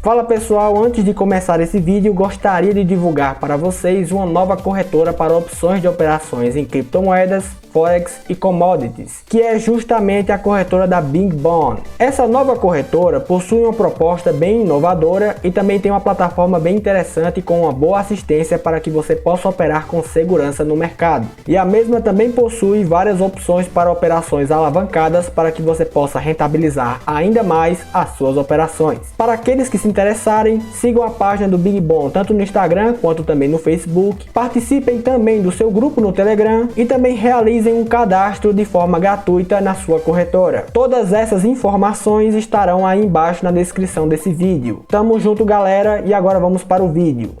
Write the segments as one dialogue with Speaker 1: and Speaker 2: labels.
Speaker 1: Fala pessoal, antes de começar esse vídeo, gostaria de divulgar para vocês uma nova corretora para opções de operações em criptomoedas, Forex e Commodities, que é justamente a corretora da Bing Bone. Essa nova corretora possui uma proposta bem inovadora e também tem uma plataforma bem interessante com uma boa assistência para que você possa operar com segurança no mercado. E a mesma também possui várias opções para operações alavancadas para que você possa rentabilizar ainda mais as suas operações. Para aqueles que se interessarem, sigam a página do Bing Bone tanto no Instagram quanto também no Facebook, participem também do seu grupo no Telegram e também realizem um cadastro de forma gratuita na sua corretora. Todas essas informações estarão aí embaixo na descrição desse vídeo. Tamo junto galera, e agora vamos para o vídeo.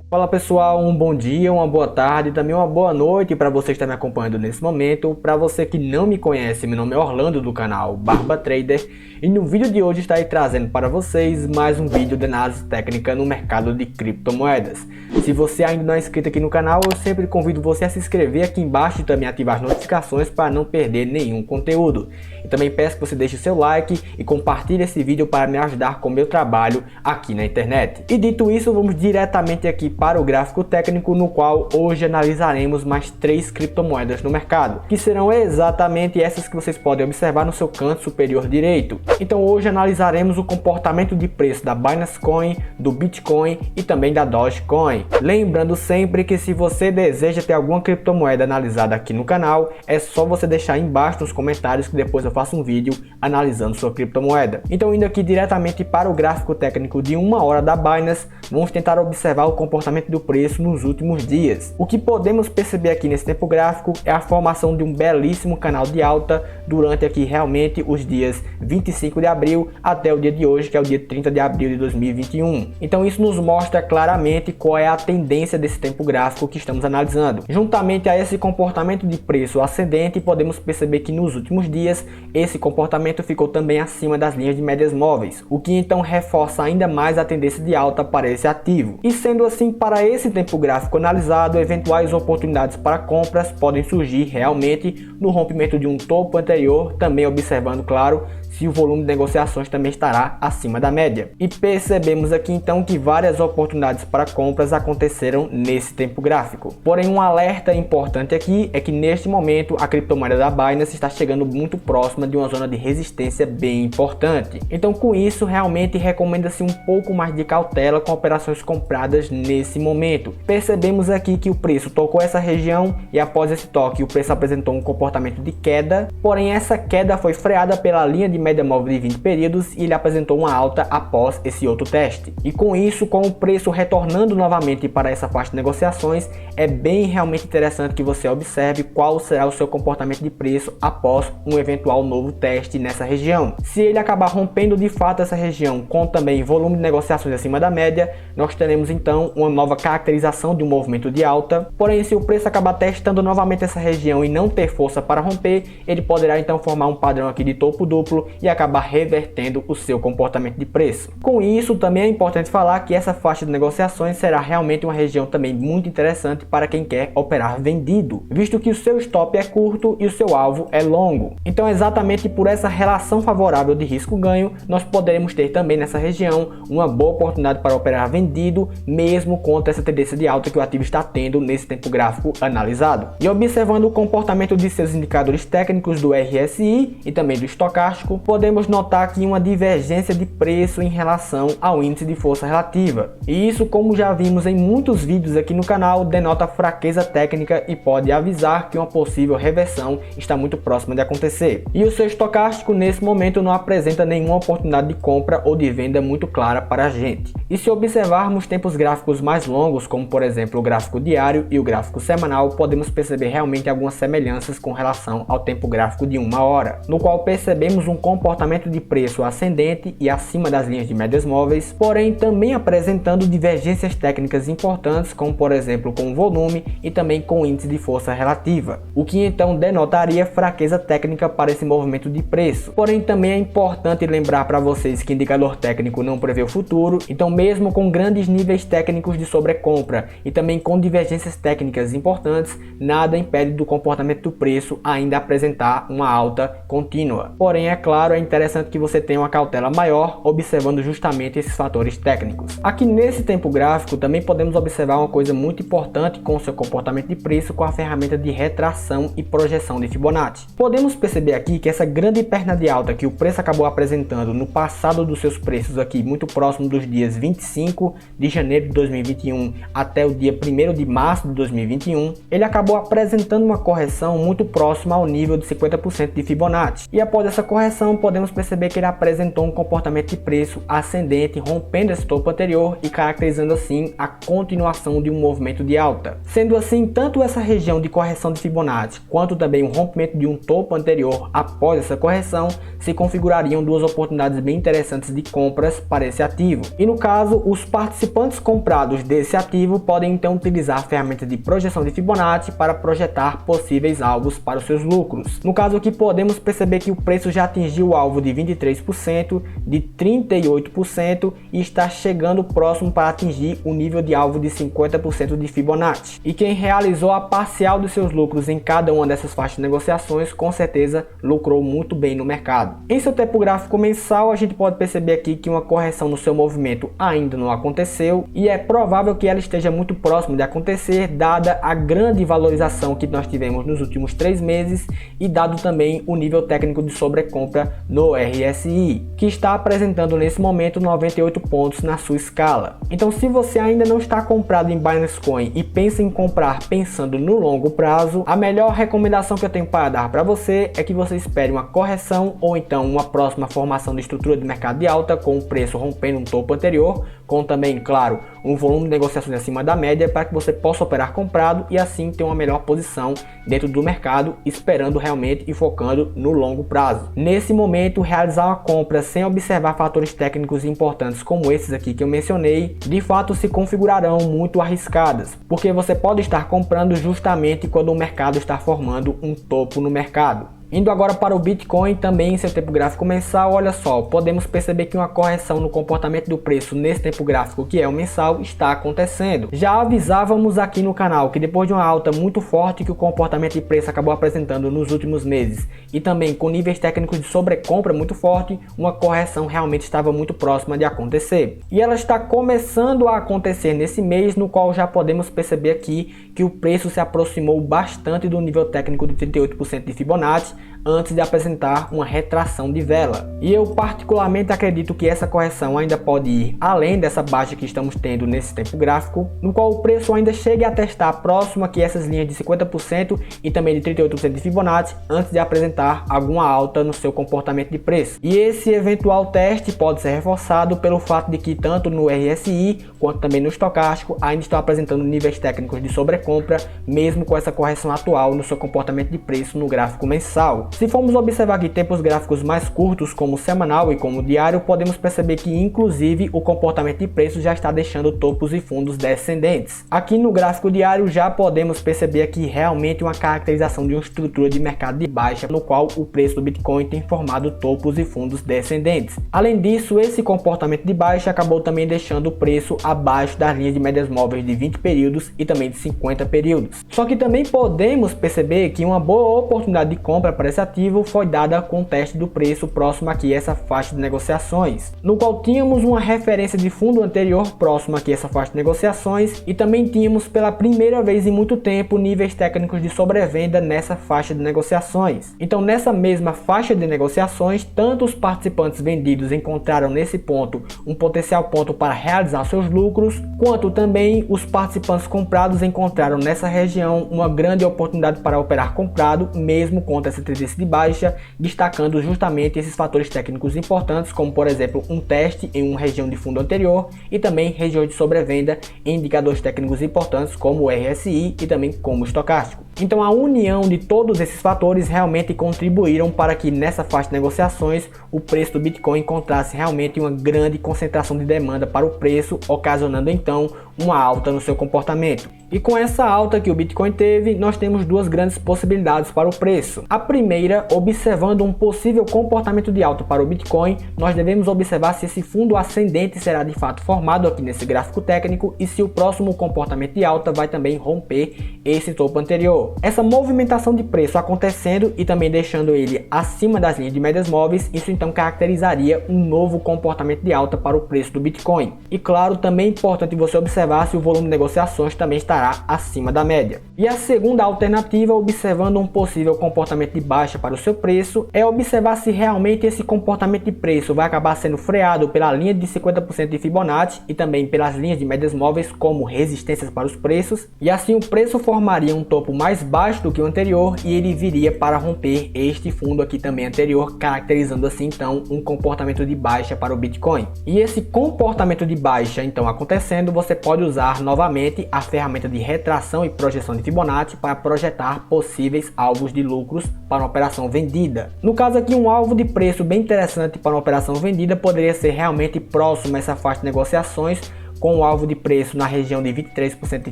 Speaker 1: Fala pessoal, um bom dia, uma boa tarde e também uma boa noite para você que está me acompanhando nesse momento. Para você que não me conhece, meu nome é Orlando do canal Barba Trader e no vídeo de hoje estarei trazendo para vocês mais um vídeo de análise técnica no mercado de criptomoedas. Se você ainda não é inscrito aqui no canal, eu sempre convido você a se inscrever aqui embaixo e também ativar as notificações para não perder nenhum conteúdo. E também peço que você deixe o seu like e compartilhe esse vídeo para me ajudar com o meu trabalho aqui na internet. E dito isso, vamos diretamente aqui para o gráfico técnico, no qual hoje analisaremos mais 3 criptomoedas no mercado, que serão exatamente essas que vocês podem observar no seu canto superior direito. Então hoje analisaremos o comportamento de preço da Binance Coin, do Bitcoin e também da Dogecoin. Lembrando sempre que se você deseja ter alguma criptomoeda analisada aqui no canal, é só você deixar aí embaixo nos comentários que depois eu faço um vídeo analisando sua criptomoeda. Então indo aqui diretamente para o gráfico técnico de 1 hora da Binance, vamos tentar observar o comportamento do preço nos últimos dias. O que podemos perceber aqui nesse tempo gráfico é a formação de um belíssimo canal de alta durante aqui realmente os dias 25 de abril até o dia de hoje, que é o dia 30 de abril de 2021. Então isso nos mostra claramente qual é a tendência desse tempo gráfico que estamos analisando. Juntamente a esse comportamento de preço ascendente, podemos perceber que nos últimos dias esse comportamento ficou também acima das linhas de médias móveis, o que então reforça ainda mais a tendência de alta para esse ativo. E sendo assim, para esse tempo gráfico analisado, eventuais oportunidades para compras podem surgir realmente no rompimento de um topo anterior, também observando, claro, se o volume de negociações também estará acima da média. E percebemos aqui então que várias oportunidades para compras aconteceram nesse tempo gráfico. Porém, um alerta importante aqui é que neste momento a criptomoeda da Binance está chegando muito próxima de uma zona de resistência bem importante. Então com isso realmente recomenda-se um pouco mais de cautela com operações compradas nesse momento. Percebemos aqui que o preço tocou essa região e após esse toque o preço apresentou um comportamento de queda, porém essa queda foi freada pela linha de média móvel de 20 períodos e ele apresentou uma alta após esse outro teste. E com isso, com o preço retornando novamente para essa faixa de negociações, é bem realmente interessante que você observe qual será o seu comportamento de preço após um eventual novo teste nessa região. Se ele acabar rompendo de fato essa região com também volume de negociações acima da média, nós teremos então uma nova caracterização de um movimento de alta. Porém, se o preço acabar testando novamente essa região e não ter força para romper, ele poderá então formar um padrão aqui de topo duplo e acabar revertendo o seu comportamento de preço. Com isso, também é importante falar que essa faixa de negociações será realmente uma região também muito interessante para quem quer operar vendido, visto que o seu stop é curto e o seu alvo é longo. Então, exatamente por essa relação favorável de risco-ganho, nós poderemos ter também nessa região uma boa oportunidade para operar vendido, mesmo contra essa tendência de alta que o ativo está tendo nesse tempo gráfico analisado. E observando o comportamento de seus indicadores técnicos do RSI e também do estocástico, podemos notar aqui uma divergência de preço em relação ao índice de força relativa. E isso, como já vimos em muitos vídeos aqui no canal, denota fraqueza técnica e pode avisar que uma possível reversão está muito próxima de acontecer. E o seu estocástico nesse momento não apresenta nenhuma oportunidade de compra ou de venda muito clara para a gente. E se observarmos tempos gráficos mais longos, como por exemplo o gráfico diário e o gráfico semanal, podemos perceber realmente algumas semelhanças com relação ao tempo gráfico de 1 hora, no qual percebemos um comportamento de preço ascendente e acima das linhas de médias móveis, porém também apresentando divergências técnicas importantes, como por exemplo com o volume e também com o índice de força relativa, o que então denotaria fraqueza técnica para esse movimento de preço. Porém também é importante lembrar para vocês que indicador técnico não prevê o futuro, então mesmo com grandes níveis técnicos de sobrecompra e também com divergências técnicas importantes, nada impede do comportamento do preço ainda apresentar uma alta contínua. Porém é claro claro, é interessante que você tenha uma cautela maior, observando justamente esses fatores técnicos. Aqui nesse tempo gráfico também podemos observar uma coisa muito importante com o seu comportamento de preço com a ferramenta de retração e projeção de Fibonacci. Podemos perceber aqui que essa grande perna de alta que o preço acabou apresentando no passado dos seus preços aqui, muito próximo dos dias 25 de janeiro de 2021 até o dia 1º de março de 2021, ele acabou apresentando uma correção muito próxima ao nível de 50% de Fibonacci. E após essa correção, podemos perceber que ele apresentou um comportamento de preço ascendente, rompendo esse topo anterior e caracterizando assim a continuação de um movimento de alta. Sendo assim, tanto essa região de correção de Fibonacci, quanto também o rompimento de um topo anterior após essa correção, se configurariam duas oportunidades bem interessantes de compras para esse ativo. E no caso, os participantes comprados desse ativo podem então utilizar a ferramenta de projeção de Fibonacci para projetar possíveis alvos para os seus lucros. No caso aqui, podemos perceber que o preço já atingiu o alvo de 23%, de 38% e está chegando próximo para atingir o nível de alvo de 50% de Fibonacci. E quem realizou a parcial dos seus lucros em cada uma dessas faixas de negociações, com certeza lucrou muito bem no mercado. Em seu tempo gráfico mensal, a gente pode perceber aqui que uma correção no seu movimento ainda não aconteceu e é provável que ela esteja muito próximo de acontecer, dada a grande valorização que nós tivemos nos últimos 3 meses e dado também o nível técnico de sobrecompra no RSI, que está apresentando nesse momento 98 pontos na sua escala. Então, se você ainda não está comprado em Binance Coin e pensa em comprar pensando no longo prazo, a melhor recomendação que eu tenho para dar para você é que você espere uma correção ou então uma próxima formação de estrutura de mercado de alta com o preço rompendo um topo anterior, com também, claro, um volume de negociações acima da média para que você possa operar comprado e assim ter uma melhor posição dentro do mercado, esperando realmente e focando no longo prazo. Nesse momento, realizar uma compra sem observar fatores técnicos importantes como esses aqui que eu mencionei, de fato se configurarão muito arriscadas, porque você pode estar comprando justamente quando o mercado está formando um topo no mercado. Indo agora para o Bitcoin, também em seu tempo gráfico mensal, olha só, podemos perceber que uma correção no comportamento do preço nesse tempo gráfico, que é o mensal, está acontecendo. Já avisávamos aqui no canal que depois de uma alta muito forte que o comportamento de preço acabou apresentando nos últimos meses, e também com níveis técnicos de sobrecompra muito forte, uma correção realmente estava muito próxima de acontecer. E ela está começando a acontecer nesse mês, no qual já podemos perceber aqui que o preço se aproximou bastante do nível técnico de 38% de Fibonacci, antes de apresentar uma retração de vela. E eu particularmente acredito que essa correção ainda pode ir além dessa baixa que estamos tendo nesse tempo gráfico, no qual o preço ainda chegue a testar próximo aqui essas linhas de 50% e também de 38% de Fibonacci, antes de apresentar alguma alta no seu comportamento de preço. E esse eventual teste pode ser reforçado pelo fato de que tanto no RSI quanto também no estocástico ainda estão apresentando níveis técnicos de sobrecompra, mesmo com essa correção atual no seu comportamento de preço no gráfico mensal. Se formos observar aqui tempos gráficos mais curtos, como o semanal e como o diário, podemos perceber que inclusive o comportamento de preço já está deixando topos e fundos descendentes. Aqui no gráfico diário já podemos perceber aqui realmente uma caracterização de uma estrutura de mercado de baixa, no qual o preço do Bitcoin tem formado topos e fundos descendentes. Além disso, esse comportamento de baixa acabou também deixando o preço abaixo das linhas de médias móveis de 20 períodos e também de 50 períodos. Só que também podemos perceber que uma boa oportunidade de compra para esse ativo foi dada com o teste do preço próximo aqui a essa faixa de negociações, no qual tínhamos uma referência de fundo anterior próximo aqui a essa faixa de negociações e também tínhamos pela primeira vez em muito tempo níveis técnicos de sobrevenda nessa faixa de negociações. Então nessa mesma faixa de negociações, tanto os participantes vendidos encontraram nesse ponto um potencial ponto para realizar seus lucros, quanto também os participantes comprados encontraram nessa região uma grande oportunidade para operar comprado, mesmo contra essa tendência de baixa, destacando justamente esses fatores técnicos importantes, como por exemplo um teste em uma região de fundo anterior e também regiões de sobrevenda em indicadores técnicos importantes como o RSI e também como o estocástico. Então a união de todos esses fatores realmente contribuíram para que nessa faixa de negociações o preço do Bitcoin encontrasse realmente uma grande concentração de demanda para o preço, ocasionando então uma alta no seu comportamento. E com essa alta que o Bitcoin teve, nós temos duas grandes possibilidades para o preço. A primeira, observando um possível comportamento de alta para o Bitcoin, nós devemos observar se esse fundo ascendente será de fato formado aqui nesse gráfico técnico e se o próximo comportamento de alta vai também romper esse topo anterior. Essa movimentação de preço acontecendo e também deixando ele acima das linhas de médias móveis, isso então caracterizaria um novo comportamento de alta para o preço do Bitcoin. E claro, também é importante você observar se o volume de negociações também estará acima da média. E a segunda alternativa, observando um possível comportamento de baixa para o seu preço, é observar se realmente esse comportamento de preço vai acabar sendo freado pela linha de 50% de Fibonacci e também pelas linhas de médias móveis como resistências para os preços, e assim o preço formaria um topo mais baixo do que o anterior e ele viria para romper este fundo aqui também anterior, caracterizando assim então um comportamento de baixa para o Bitcoin. E esse comportamento de baixa então acontecendo, você pode usar novamente a ferramenta de retração e projeção de Fibonacci para projetar possíveis alvos de lucros para uma operação vendida. No caso aqui, um alvo de preço bem interessante para uma operação vendida poderia ser realmente próximo a essa faixa de negociações, com o alvo de preço na região de 23% de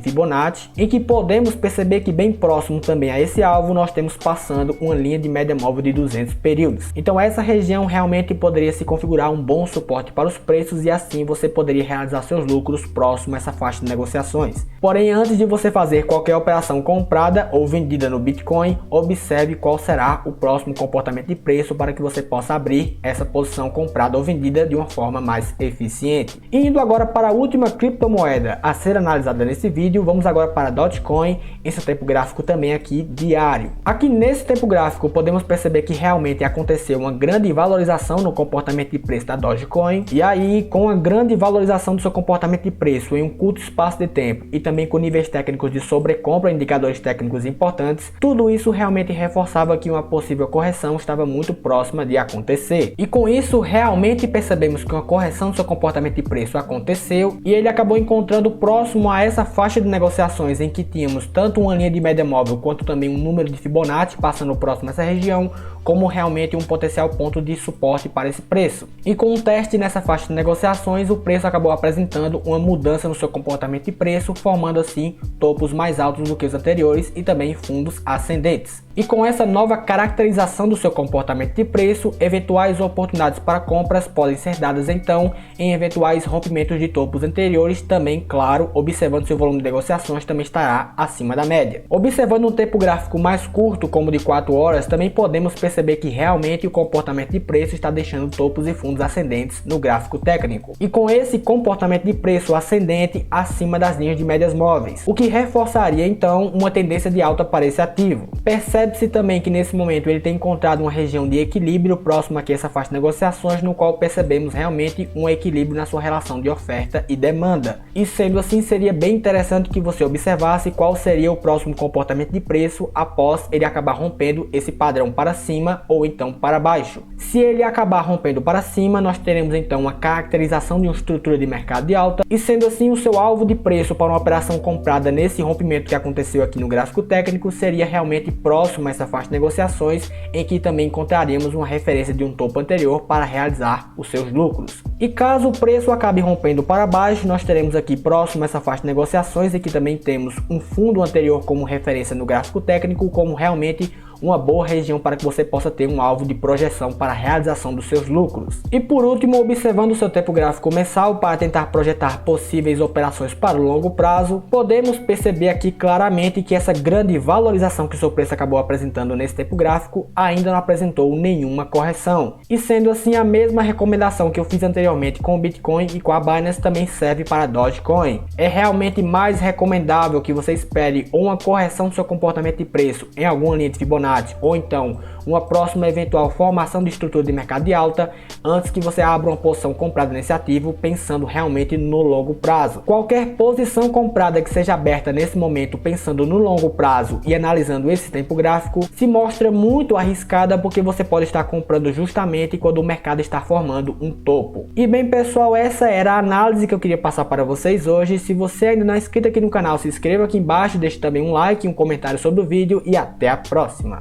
Speaker 1: Fibonacci, em que podemos perceber que bem próximo também a esse alvo nós temos passando uma linha de média móvel de 200 períodos. Então essa região realmente poderia se configurar um bom suporte para os preços e assim você poderia realizar seus lucros próximo a essa faixa de negociações. Porém, antes de você fazer qualquer operação comprada ou vendida no Bitcoin, observe qual será o próximo comportamento de preço para que você possa abrir essa posição comprada ou vendida de uma forma mais eficiente. Indo agora para a última criptomoeda a ser analisada nesse vídeo, vamos agora para Dogecoin, em seu tempo gráfico também aqui diário. Aqui nesse tempo gráfico podemos perceber que realmente aconteceu uma grande valorização no comportamento de preço da Dogecoin, e aí com a grande valorização do seu comportamento de preço em um curto espaço de tempo e também com níveis técnicos de sobrecompra, indicadores técnicos importantes, tudo isso realmente reforçava que uma possível correção estava muito próxima de acontecer. E com isso realmente percebemos que uma correção do seu comportamento de preço aconteceu e ele acabou encontrando próximo a essa faixa de negociações em que tínhamos tanto uma linha de média móvel quanto também um número de Fibonacci passando próximo a essa região, como realmente um potencial ponto de suporte para esse preço. E com um teste nessa faixa de negociações, o preço acabou apresentando uma mudança no seu comportamento de preço, formando assim topos mais altos do que os anteriores e também fundos ascendentes. E com essa nova caracterização do seu comportamento de preço, eventuais oportunidades para compras podem ser dadas então em eventuais rompimentos de topos anteriores, também, claro, observando se o volume de negociações também estará acima da média. Observando um tempo gráfico mais curto, como de 4 horas, também podemos perceber que realmente o comportamento de preço está deixando topos e fundos ascendentes no gráfico técnico. E com esse comportamento de preço ascendente acima das linhas de médias móveis, o que reforçaria então uma tendência de alta para esse ativo. Percebe-se também que nesse momento ele tem encontrado uma região de equilíbrio próximo aqui a essa faixa de negociações, no qual percebemos realmente um equilíbrio na sua relação de oferta e demanda. E sendo assim, seria bem interessante que você observasse qual seria o próximo comportamento de preço após ele acabar rompendo esse padrão para cima ou então para baixo. Se ele acabar rompendo para cima, nós teremos então uma caracterização de uma estrutura de mercado de alta, e sendo assim o seu alvo de preço para uma operação comprada nesse rompimento que aconteceu aqui no gráfico técnico seria realmente próximo a essa faixa de negociações, em que também encontraríamos uma referência de um topo anterior para realizar os seus lucros. E caso o preço acabe rompendo para baixo, nós teremos aqui próximo a essa faixa de negociações, e que também temos um fundo anterior como referência no gráfico técnico, como realmente uma boa região para que você possa ter um alvo de projeção para a realização dos seus lucros. E por último, observando o seu tempo gráfico mensal para tentar projetar possíveis operações para o longo prazo, podemos perceber aqui claramente que essa grande valorização que o seu preço acabou apresentando nesse tempo gráfico ainda não apresentou nenhuma correção. E sendo assim, a mesma recomendação que eu fiz anteriormente com o Bitcoin e com a Binance também serve para a Dogecoin. É realmente mais recomendável que você espere ou uma correção do seu comportamento de preço em alguma linha de Fibonacci, ou então uma próxima eventual formação de estrutura de mercado de alta, antes que você abra uma posição comprada nesse ativo pensando realmente no longo prazo. Qualquer posição comprada que seja aberta nesse momento pensando no longo prazo e analisando esse tempo gráfico se mostra muito arriscada, porque você pode estar comprando justamente quando o mercado está formando um topo. E bem pessoal, essa era a análise que eu queria passar para vocês hoje. Se você ainda não é inscrito aqui no canal, se inscreva aqui embaixo, deixe também um like e um comentário sobre o vídeo e até a próxima.